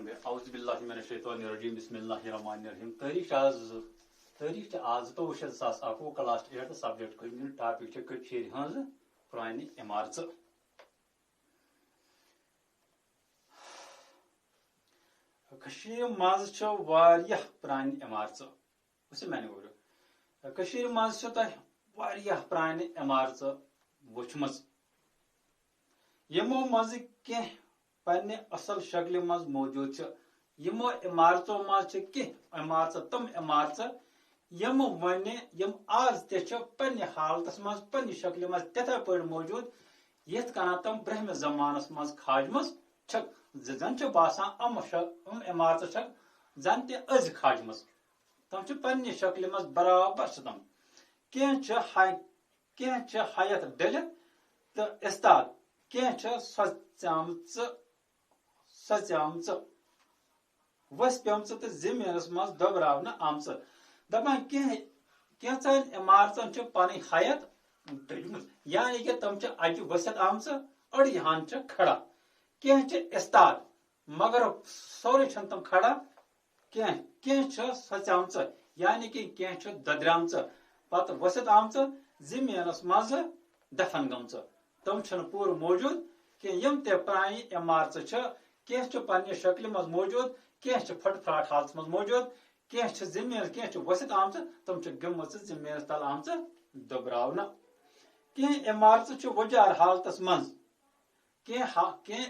اعوذ باللہ من الشیطان الرجیم بسم اللہ الرحمن الرحیم تاریخ آز 2021 کلاس 8 سبجیکٹ ٹاپک ہز پرانہ عمارت مز پرانہ عمارت میں مز پرانہ عمارت وچم یمو مز کی پنہ اصل شکل مز موجود یمو عمارتوں مز کی عمارت تم عمارت یم آز پنہ حالتس مز پنہ شکل مز تتھے پہ موجود یت کن تم برہم زمانس مز کھاجمز زن باسان عمارت زن تز کھاجمز تم پنہ شکل مز برابر تم کی حیت ڈلت تو استاد کی سچامچ وس پیمچ تو زمینس مز دبراؤن آمچ دپان کینچن عمارتن پن حیت ڈلمت یعنی کہ تم اچ ورست آمچ اڑی ہان کھڑا کی استاد مگر سوری تم کھڑا کی سچامچ یعنی کہ کی ددرامچ پتہ ورست آمچ زمینس مز دفن گمچ تم پور موجود کہ یم تہ پرانی عمارت کی پنہ شکل مز موجود کی پھٹ پھراٹ حالت مز موجود کی زمین کی ورست آمچ تم گم زمینس تل آمچ دبراؤن کی عمارت وجار حالتس مز کی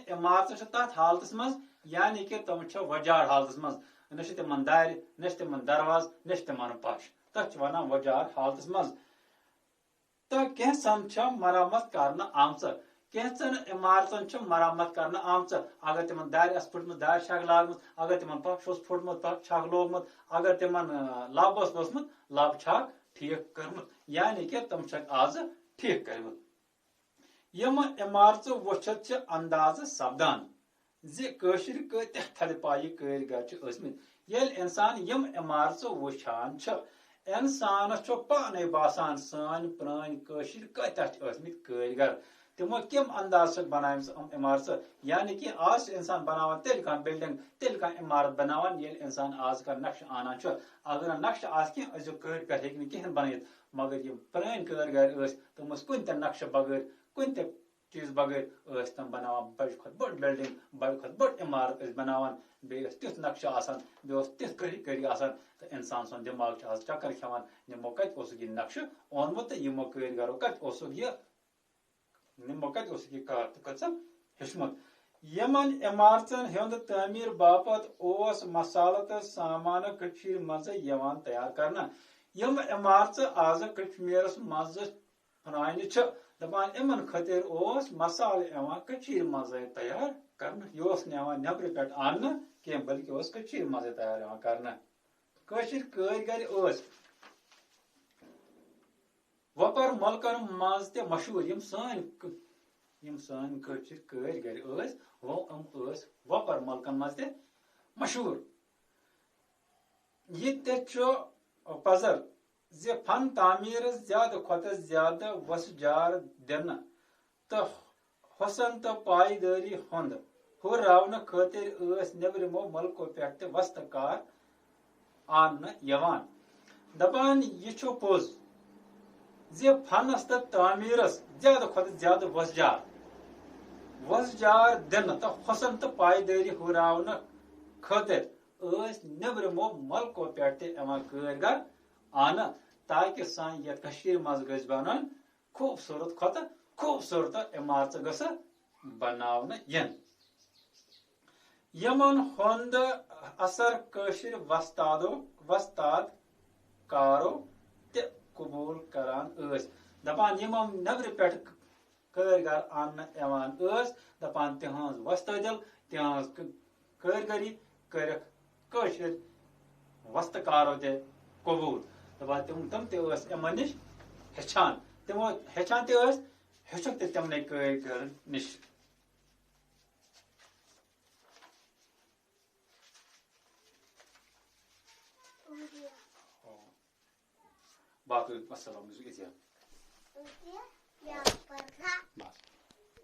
عمارت تر حالتس مز یعنی کہ تم وجار حالتس مز نہ تمن دار نہ تمن درواز نہ تمن پش تک ونان وجار حالتس مز تو کینسن مرمت کرنا آمچ کینچن عمارتن مرمت کرنا آمچ اگر تمن دار پھٹمت دار چھک لاگمت اگر تمن پش پھٹمت پش چھک لوگمت اگر تمن لب وسمت لب چھک ٹھیک کرمت یعنی کہ تم آز ٹھیک کرمت یم عمارت وچھت انداز سپدان زشر کتہ تھد پایہ کارگر ٲسمٕتۍ ییٚلہِ انسان یم عمارت وچھان انسانس پانے باسان سان پرٲنۍ کٲشِر کتہ ٲسمٕتۍ کارگر تمو کم انداز بنائم عمارت یعنی کہ آج انسان بناوان تیل کان بلڈنگ تیل کان عمارت بناوان ییٚلہِ انسان آز کل نقشہ آنان اگر نقشہ آس کی ازیو کارگر ہیٚکہِ نہٕ کہین بنٲیِتھ مگر یم پرٲنۍ کارگر ٲسۍ تم ٲسۍ کُنہِ تہِ نقشہ بغٲر کُنہِ تہِ چیز بغٲر ٲسۍ تم بناوان بڑ کھۄتہٕ بٔڑ بلڈنگ بڑ کھۄتہٕ بٔڑ عمارت ٲسۍ بناوان بیٚیہِ ٲس تیُتھ نقشہ آسان بیٚیہِ اوس تِژھ کٲری آسان تہٕ انسان سُنٛد دٮ۪ماغ چھُ آز چکر کھٮ۪وان یِمو کتہِ اوسُکھ یہِ نقشہ اوٚنمُت تہٕ یِمو کٲرگرو کتہِ اوسُکھ یہِ کار تہٕ کٔژن ہیوٚچھمُت یمن عمارتن ہُنٛد تعمیٖر باپتھ اوس مسالہٕ تہٕ سامانہٕ کٔشیٖرِ منٛزٕ یِوان تیار کرنہٕ یم عمارتہٕ آز کشمیٖرس منٛز پرانہِ چھِ دپان یمن خٲطرٕ اوس مسالہٕ یِوان کٔشیٖرِ منٛزے تیار کرنہٕ یہِ اوس نہٕ یِوان نیبرٕ پٮ۪ٹھ اننہٕ کینٛہہ بلکہِ اوس کٔشیٖرِ منٛزے تیار یِوان کرنہٕ کٲشِر کٲرگر ٲسۍ وۄپر مُلکن منٛز تہِ مشہوٗر یم سٲنۍ کٲشِر کٲرگر ٲسۍ ٲسۍ وۄپر مُلکن منٛز تہِ مشہوٗر یہِ تہِ چھُ پزر زِ فن تعمیٖرس زیادٕ کھۄتہٕ زیادٕ وسہٕ جار دِنہٕ تہٕ حسن تہٕ پایدٲری ہُنٛد ہُرراونہٕ خٲطرٕ ٲسۍ نیبرِمو مُلکو پٮ۪ٹھ تہِ وستہٕ کار آننہٕ یِوان دپان یہِ چھُ پوٚز زِ فنس تہٕ تعمیٖرس زیادٕ کھۄتہٕ زیادٕ وسہٕ جار دِنہٕ تہٕ حسن تہٕ پایدٲری ہُرراونہٕ خٲطرٕ ٲسۍ نیبرِمو مُلکو پٮ۪ٹھ تہِ یِوان کٲرگر آنہٕ تاکہ سانہِ یتھ کٔشیٖرِ منٛز گژھِ بنُن خوٗبصوٗرت کھۄتہٕ خوٗبصوٗرت عمارت گژھٕ بناونہٕ یِنۍ یمن ہُنٛد اثر کٲشِر وستاد کارو تہِ قبوٗل کران ٲسۍ دپان یِمو نیبرٕ پٮ۪ٹھ کٲرگر اننہٕ یِوان ٲسۍ دپان تِہنٛز وۄستٲدِل تِہنٛز کٲرگٔری کٔرکھ کٲشِر وستہٕ کارو تہِ قبوٗل دپان تِم تہِ ٲسۍ یِمن نِش ہیٚچھان تِمو ہیٚچھان تہِ ٲسۍ ہیٚچھُکھ تہِ تِمنٕے کٲرگرن نِش باقٕے السلام علیکم